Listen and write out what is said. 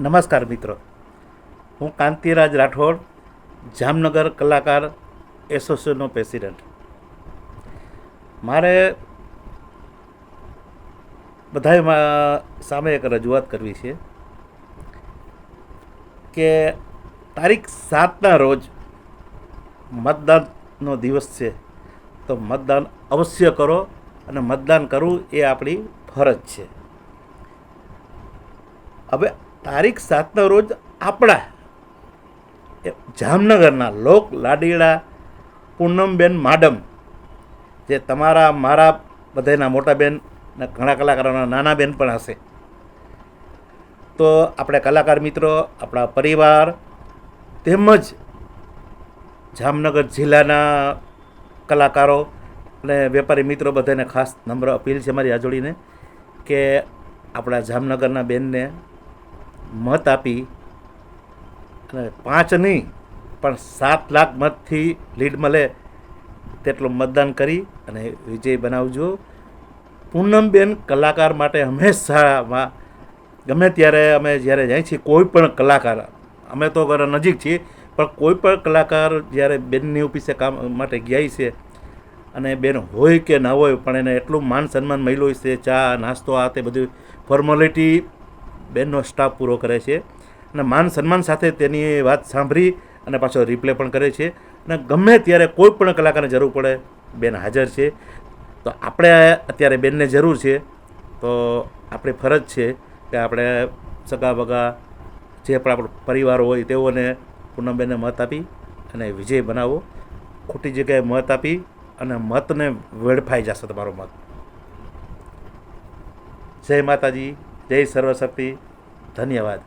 નમસ્કાર મિત્રો, હું કાંતિરાજ રાઠોડ, જામનગર કલાકાર એસોસિએશનનો પ્રેસિડેન્ટ. મારે બધાય સામે એક રજૂઆત કરવી છે કે તારીખ 7ના રોજ મતદાનનો દિવસ છે, તો મતદાન અવશ્ય કરો અને મતદાન કરવું એ આપણી ફરજ છે. હવે તારીખ 7ના રોજ આપણા જામનગરના લોક લાડીલા પૂનમબેન માડમ, જે તમારા મારા બધાના મોટા બેન ને ઘણા કલાકારોના નાના બેન પણ હશે, તો આપણે કલાકાર મિત્રો, આપણા પરિવાર તેમજ જામનગર જિલ્લાના કલાકારો અને વેપારી મિત્રો બધાને ખાસ નમ્ર અપીલ છે મારી આ જોડીને કે આપણા જામનગરના બેનને મત આપી અને 5 નહીં પણ 7 લાખ મતથી લીડ મળે તેટલું મતદાન કરી અને વિજય બનાવજો. પૂનમબેન કલાકાર માટે હંમેશા ગમે ત્યારે અમે જ્યારે જાય છીએ, કોઈ પણ કલાકાર, અમે તો નજીક છીએ, પણ કોઈ પણ કલાકાર જ્યારે બેનની ઓફિસે કામ માટે ગયા છે અને બેન હોય કે ના હોય પણ એને એટલું માન સન્માન મળ્યું છે, ચા નાસ્તો આ તે બધું ફોર્માલિટી બેનનો સ્ટાફ પૂરો કરે છે અને માન સન્માન સાથે તેની વાત સાંભળી અને પાછો રિપ્લે પણ કરે છે. અને ગમે ત્યારે કોઈ પણ કલાકારને જરૂર પડે બેન હાજર છે. તો આપણે અત્યારે બેનને જરૂર છે, તો આપણી ફરજ છે કે આપણે સગા વગા જે પણ આપણો પરિવાર હોય તેઓને પૂનમબેનને મત આપી અને વિજય બનાવો. ખોટી જગ્યાએ મત આપી અને મતને વેડફાઈ જશે તમારો મત. જય માતાજી, જય સર્વશક્તિ, ધન્યવાદ.